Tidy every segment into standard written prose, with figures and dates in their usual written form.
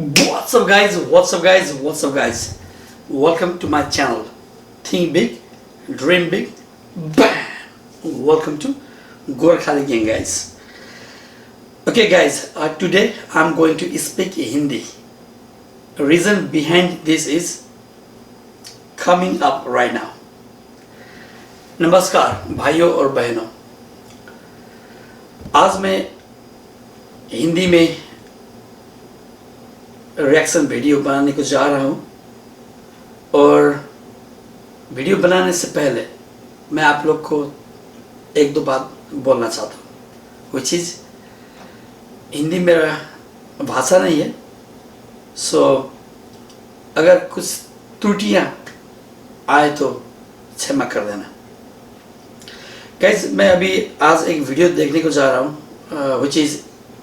What's up guys? What's up guys? What's up guys? Welcome to my channel. Think big, dream big, bam! Welcome to Gorakhali Gang guys. Okay guys, today I'm going to speak Hindi. The reason behind this is coming up right now. नमस्कार भाइयों और बहनों, आज मैं हिंदी में reaction video बनाने को जा रहा हूँ। और वीडियो बनाने से पहले मैं आप लोग को एक दो बात बोलना चाहता हूँ, which is हिंदी मेरा भाषा नहीं है, सो अगर कुछ त्रुटियाँ आए तो क्षमा कर देना। गाइस, मैं अभी आज एक वीडियो देखने को जा रहा हूँ, which is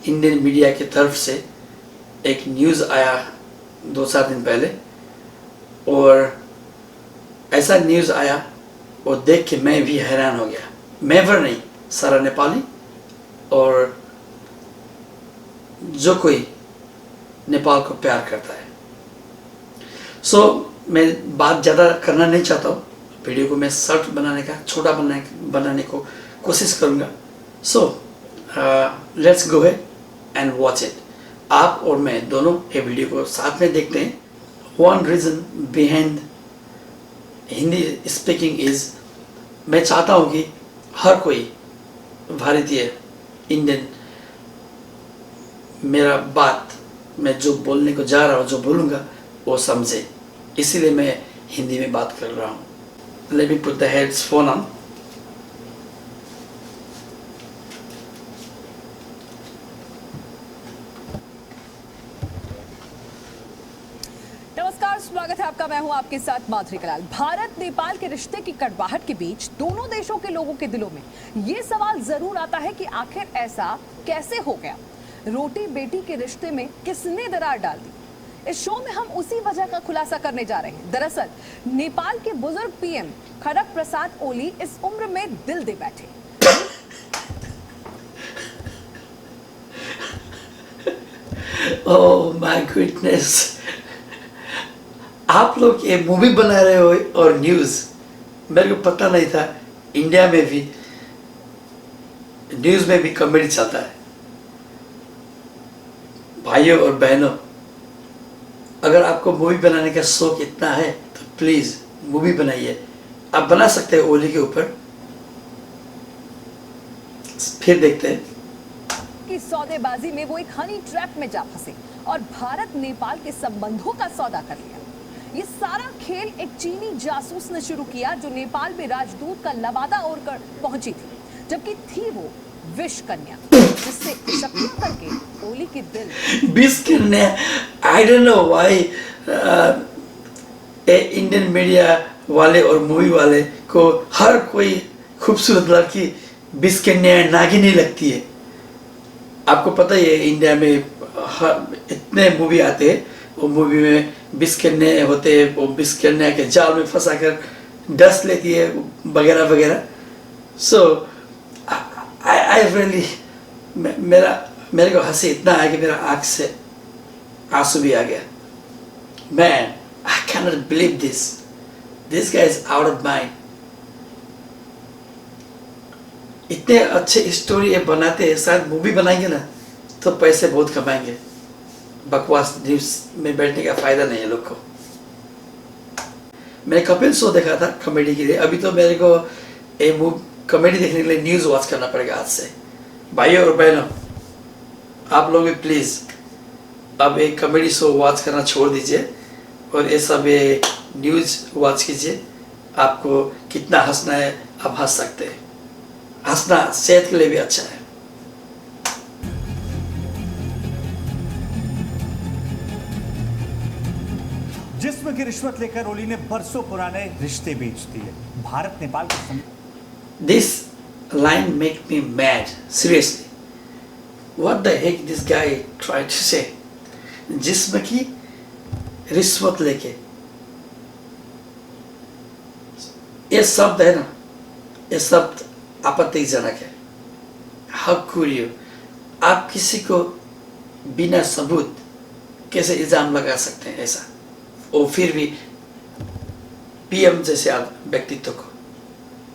इंडियन मीडिया की तरफ से एक न्यूज़ आया 2-4 दिन पहले, और ऐसा न्यूज़ आया और देख के मैं भी हैरान हो गया। मैं भर नहीं, सारा नेपाली और जो कोई नेपाल को प्यार करता है। सो मैं बात ज़्यादा करना नहीं चाहता हूँ, वीडियो को मैं शॉर्ट बनाने का, छोटा बनाने को कोशिश करूँगा। So let's go ahead and watch it. आप और मैं दोनों ये वीडियो को साथ में देखते हैं। One reason behind Hindi speaking is, मैं चाहता हूँ कि हर कोई भारतीय इंडियन मेरा बात मैं जो बोलने को जा रहा हूँ, जो बोलूँगा वो समझे, इसीलिए मैं हिंदी में बात कर रहा हूँ। Let me put the headphone on. नमस्कार, स्वागत है आपका। मैं हूं आपके साथ माधुरी कलाल। भारत नेपाल के रिश्ते की कड़वाहट के बीच दोनों देशों के लोगों के दिलों में ये सवाल जरूर आता है कि आखिर ऐसा कैसे हो गया। रोटी बेटी के रिश्ते में किसने दरार डाल दी? इस शो में हम उसी वजह का खुलासा करने जा रहे हैं। दरअसल नेपाल के बुजुर्ग पीएम खड़ग प्रसाद ओली इस उम्र में दिल दे बैठे। ओह माय गुडनेस, आप लोग ये मूवी बना रहे हो और न्यूज़, मेरे को पता नहीं था इंडिया में भी न्यूज़ में भी कॉमेडी चलता है। भाइयों और बहनों, अगर आपको मूवी बनाने का शौक इतना है तो प्लीज़ मूवी बनाइए। आप बना सकते हैं ओली के ऊपर, फिर देखते हैं कि सौदेबाजी में वो एक हनी ट्रैप में जा फंसे और भारत नेपाल के संबंधों का सौदा कर लिया। ये सारा खेल एक चीनी जासूस ने शुरू किया जो नेपाल में राजदूत का लबादा ओढ़ कर पहुंची थी, जबकि थी वो विष कन्या, जिससे शक्तियां करके ओली के दिल विष कन्या। I don't know why Indian media वाले और मूवी वाले को हर कोई खूबसूरत लड़की विष कन्या नागिनी लगती है। आपको पता ही है इंडिया में इतने मूवी आते हैं, वो मूवी में विष कन्या होते हैं, वो विष कन्या के जाल में फंसा कर डस लेती है वगैरह वगैरह। सो आई रियली, मेरे को हंसी इतना आया कि मेरा आँख से आंसू भी आ गया। Man, I can not believe this guy is out of mind. इतने अच्छे स्टोरी बनाते हैं, शायद मूवी बनाएंगे ना तो पैसे बहुत कमाएंगे। बकवास न्यूज़ में बैठने का फायदा नहीं है लोग को। मैं कपिल शो देखा था कॉमेडी के लिए, अभी तो मेरे को कॉमेडी देखने के लिए न्यूज़ वॉच करना पड़ेगा आज से। भाइयों और बहनों, आप लोग भी प्लीज़ अब एक कॉमेडी शो वॉच करना छोड़ दीजिए और ये सब ये न्यूज़ वॉच कीजिए। आपको कितना हंसना है आप हंस सकते हैं। हंसना सेहत के लिए भी अच्छा है। जिस्म की रिश्वत लेकर ओली ने बरसों पुराने रिश्ते बेच दिए। भारत नेपाल के This line make me mad. Seriously, what the heck this guy tried to say? जिस्म की रिश्वत लेके, ये शब्द है ना, ये शब्द आपत्तिजनक है। How could you? आप किसी को बिना सबूत कैसे इल्ज़ाम लगा सकते हैं ऐसा, और फिर भी पीएम जैसे व्यक्तित्व को।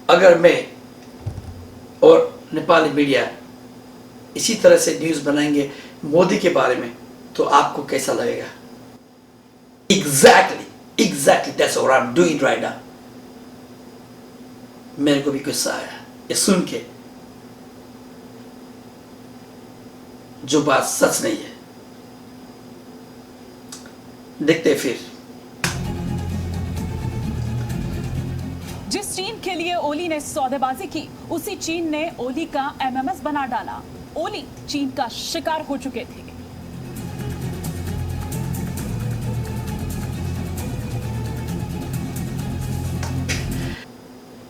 अगर मैं और नेपाली मीडिया इसी तरह से न्यूज़ बनाएंगे मोदी के बारे में, तो आपको कैसा लगेगा? Exactly that's what I am doing right now. मेरे को भी गुस्सा आया ये सुन के, जो बात सच नहीं है। देखते फिर। जिस चीन के लिए ओली ने सौदेबाजी की, उसी चीन ने ओली का एमएमएस बना डाला। ओली चीन का शिकार हो चुके थे।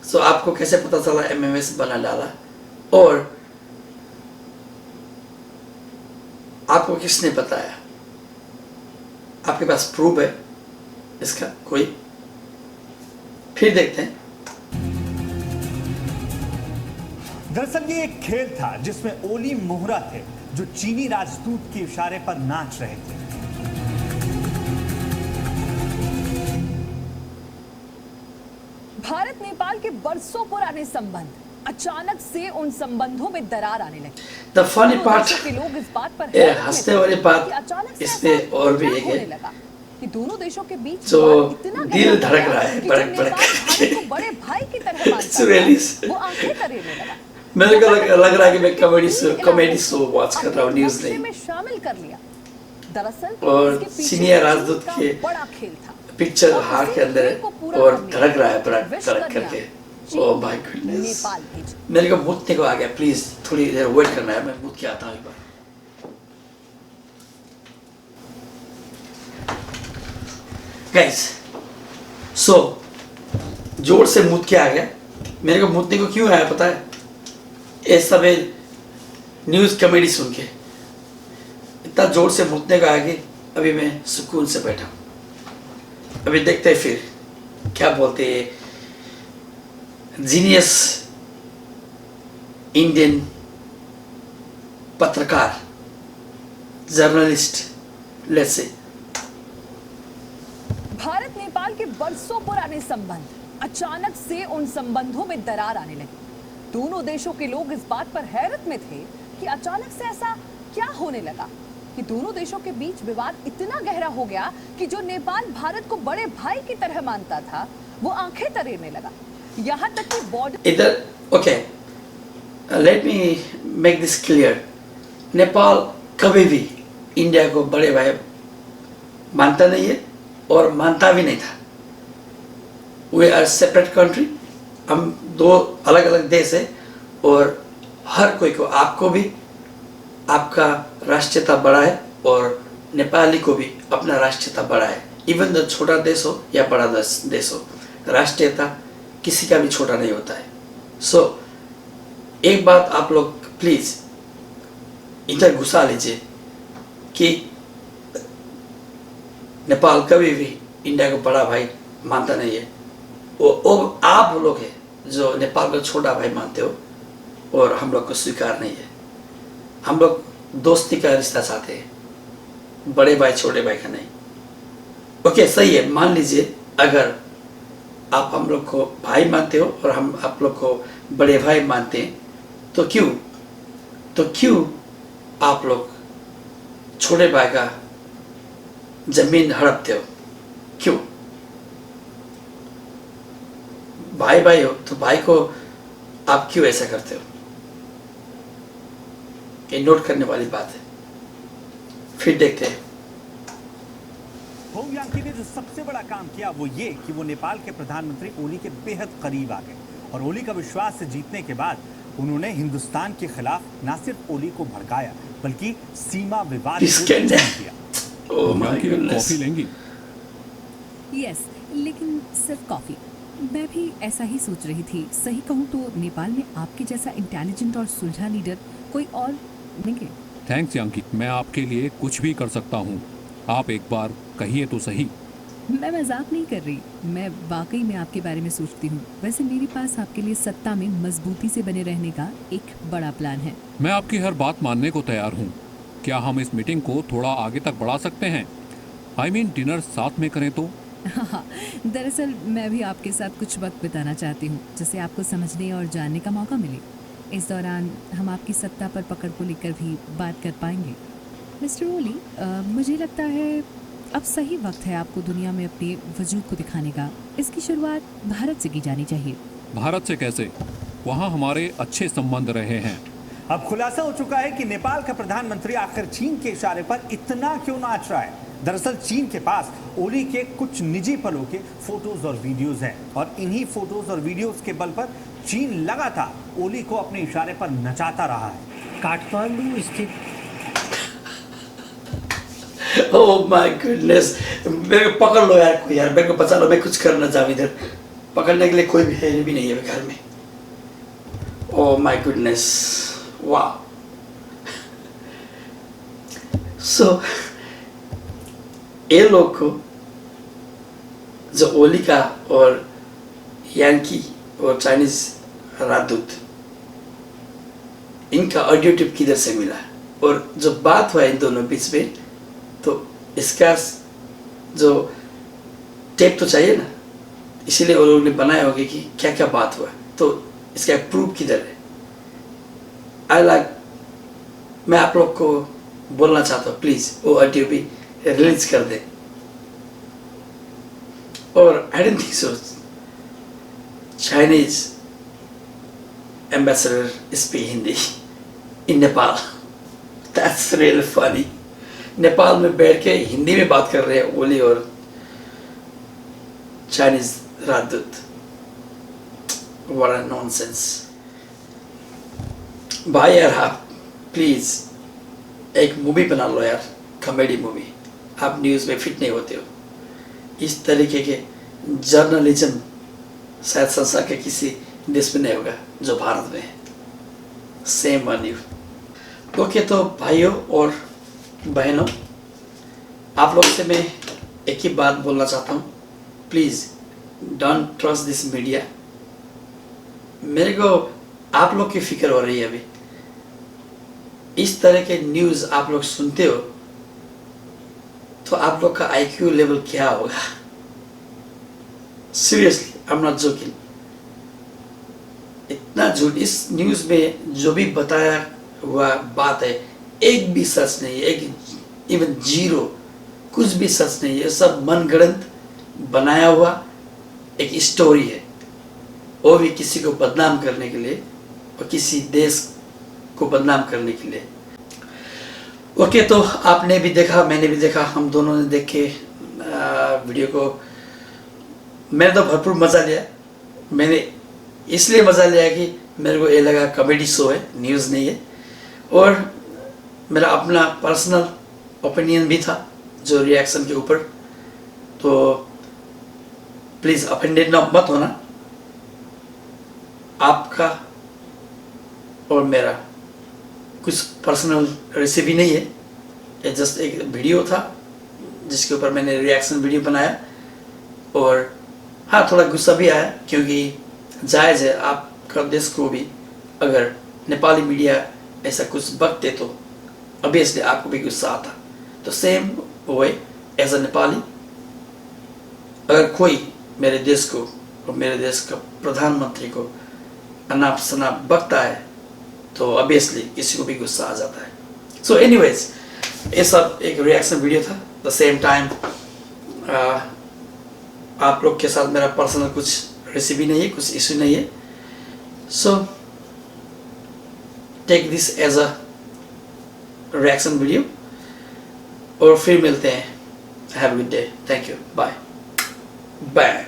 सो आपको कैसे पता चला एमएमएस बना डाला, और आपको किसने बताया? आपके पास प्रूफ है इसका कोई? फिर देखते हैं। दरअसल ये एक खेल था जिसमें ओली मोहरा थे, जो चीनी राजदूत के इशारे पर नाच रहे थे। भारत नेपाल के बरसों पुराने संबंध, अचानक से उन संबंधों में दरार आने लगी। द फनी पार्ट, के लोग इस बात पर हंसने वाली बात इसमें और भी एक है कि दोनों देशों के बीच जो इतना दिल धड़क रहा है बड़क बड़क को बड़े भाई की तरह मानता था, वो आंखें तरेने लगा। मेरे को लग रहा है कि मैं कॉमेडी शो वॉच कर रहा हूँ, न्यूज़ नहीं। में शामिल कर लिया। दरअसल और सीनियर राजदूत के बड़ा खेल था। पिक्चर हाथ के अंदर है और धड़क रहा है बड़क बड़क करके। ओह माय गुडनेस, मेरे को मुतने को आ गया। प्लीज थोड़ी देर वेट करना है, मैं मुत के आता हूँ एक बार। गाइस, सो जोर से मुत के आ गया। मेरे को मुतने को क्यों आया पता है? ये सब न्यूज़ कॉमेडी सुन के इतना जोर से मुतने को आया कि अभी मैं सुकून से बैठा हूँ। अभी देखते हैं फिर क्या बोलते हैं जीनियस इंडियन पत्रकार, journalist, let's say. Bharat Nepal के बरसों पुराने संबंध, अचानक से उन संबंधों में दरार आने लगी। दोनों देशों के लोग इस बात पर हैरत में थे कि अचानक से ऐसा क्या होने लगा कि दोनों देशों के बीच विवाद इतना गहरा हो गया कि जो नेपाल भारत को बड़े भाई की तरह मानता था, वो आंखें तरेने लगा। यहाँ तक कि बॉर्डर इधर okay, let me make this clear. Nepal कभी भी इंडिया को बड़े भाई मानता नहीं है और मानता भी नहीं था। वी आर सेपरेट कंट्री, हम दो अलग अलग देश है, और हर कोई को, आपको भी आपका राष्ट्रीयता बड़ा है और नेपाली को भी अपना राष्ट्रीयता बड़ा है। इवन द छोटा देश हो या बड़ा देश हो, राष्ट्रीयता किसी का भी छोटा नहीं होता है। सो एक बात आप लोग प्लीज इधर घुसा लीजिए कि नेपाल कभी भी इंडिया को बड़ा भाई मानता नहीं है। वो आप लोग हैं जो नेपाल को छोटा भाई मानते हो, और हम लोग को स्वीकार नहीं है। हम लोग दोस्ती का रिश्ता चाहते हैं, बड़े भाई छोटे भाई का नहीं। ओके सही है, मान लीजिए अगर आप हम लोग को भाई मानते हो और हम आप लोग को बड़े भाई मानते हैं, तो क्यों आप लोग छोटे भाई का जमीन हड़पते हो? क्यों? भाई भाई हो तो भाई को आप क्यों ऐसा करते हो? ये नोट करने वाली बात है। फिर देखते हैं। होंग यांकी ने जो सबसे बड़ा काम किया वो ये कि वो नेपाल के प्रधानमंत्री ओली के बेहद करीब आ गए, और ओली का विश्वास से जीतने के बाद उन्होंने हिंदुस्तान के खिलाफ न सिर्फ ओली को भड़काया बल्कि सीमा विवाद को किया। ओह माय गॉडनेस, कॉफी लेंगी? यस, लेकिन सिर्फ कॉफी। मैं भी ऐसा ही सोच रही थी। सही कहूँ तो नेपाल में आपके जैसा इंटेलिजेंट और सुलझा लीडर कोई और नहीं। थैंक्स यांकी, मैं आपके लिए कुछ भी कर सकता हूँ। आप एक बार कहिए तो सही। मैं मजाक नहीं कर रही, मैं वाकई में आपके बारे में सोचती हूँ। वैसे मेरे पास आपके लिए सत्ता में मजबूती से बने रहने का एक बड़ा प्लान है। मैं आपकी हर बात मानने को तैयार हूँ, क्या हम इस मीटिंग को थोड़ा आगे तक बढ़ा सकते हैं? आई मीन डिनर साथ में करें तो? हाँ, दरअसल मैं भी आपके साथ कुछ वक्त बिताना चाहती हूँ जिससे आपको समझने और जानने का मौका मिले। इस दौरान हम आपकी सत्ता पर पकड़ को लेकर भी बात कर पाएंगे। मिस्टर ओली, मुझे लगता है अब सही वक्त है आपको दुनिया में अपने वजूद को दिखाने का। इसकी शुरुआत भारत से की जानी चाहिए। भारत से कैसे? वहाँ हमारे अच्छे संबंध रहे हैं। अब खुलासा हो चुका है कि नेपाल का प्रधानमंत्री आखिर चीन के इशारे पर इतना क्यों नाच रहा है। दरअसल चीन के पास ओली के कुछ निजी पलों के फोटोज और वीडियोस हैं और इन्हीं फोटोज और वीडियोस के बल पर चीन लगातार ओली को अपने इशारे पर नचाता रहा है। काठमांडू स्थित ओह माय गुडनेस, मेरे को पकड़ लो यार, कोई यार मेरे को बचा लो, मैं कुछ करना चाहूँ। इधर पकड़ने के लिए कोई भी नहीं है घर में। ओह माय गुडनेस, वाह। सो ये लोग को जो ओली का और यांकी और चाइनीज राजदूत, इनका ऑडियो टिप किधर से मिला और जो बात हुआ इन दोनों बीच में, तो इसका जो टेप तो चाहिए ना, इसीलिए वो लोगों ने बनाए होंगे कि क्या क्या बात हुआ, तो इसका प्रूफ किधर है। मैं आप लोग को बोलना चाहता हूँ, प्लीज वो ऑडियो भी रिलीज कर दे। और I don't think so Chinese ambassador speak Hindi in Nepal. That's really funny. Nepal में बैठ के हिंदी में बात कर रहे हैं ओली और चाइनीज राजदूत। What a nonsense. भाई यार, आप प्लीज एक मूवी बना लो यार, कॉमेडी मूवी। आप न्यूज़ में फिट नहीं होते हो। इस तरीके के जर्नलिज्म शायद संसार के किसी देश में नहीं होगा जो भारत में है। Same on you. ओके, तो भाइयों और बहनों, आप लोग से मैं एक ही बात बोलना चाहता हूँ, please don't trust this media. मेरे को आप लोग की फिक्र हो रही है अभी। इस तरह के न्यूज़ आप लोग सुनते हो तो आप लोग का IQ लेवल क्या होगा। Seriously, I am not joking. इतना झूठ इस न्यूज़ में जो भी बताया हुआ बात है, एक भी सच नहीं है, एक इवन जीरो, कुछ भी सच नहीं है। सब मनगढ़ंत बनाया हुआ एक स्टोरी है, वो भी किसी को बदनाम करने के लिए और किसी देश को बदनाम करने के लिए। ओके, तो आपने भी देखा, मैंने भी देखा, हम दोनों ने देख के वीडियो को, मैंने तो भरपूर मज़ा लिया। मैंने इसलिए मज़ा लिया कि मेरे को ये लगा कॉमेडी शो है, न्यूज़ नहीं है। और मेरा अपना पर्सनल ओपिनियन भी था जो रिएक्शन के ऊपर। तो प्लीज़ ऑफेंडेड ना मत होना। आपका और मेरा कुछ पर्सनल रेसिपी नहीं है, ये जस्ट एक वीडियो था जिसके ऊपर मैंने रिएक्शन वीडियो बनाया। और हाँ, थोड़ा गुस्सा भी आया क्योंकि जायज़ है, आपका देश को भी अगर नेपाली मीडिया ऐसा कुछ बकते तो ऑब्वियसली आपको भी गुस्सा आता। तो same way as a Nepali, अगर कोई मेरे देश को और मेरे देश का प्रधानमंत्री को अनाप शनाप बकता है तो ऑब्वियसली किसी को भी गुस्सा आ जाता है। सो एनीवेज, ये सब एक रिएक्शन वीडियो था। द सेम टाइम आप लोग के साथ मेरा पर्सनल कुछ रेसिपी नहीं है, कुछ इशू नहीं है। So take this as a reaction video और फिर मिलते हैं। Have a good day. Thank you. Bye bye.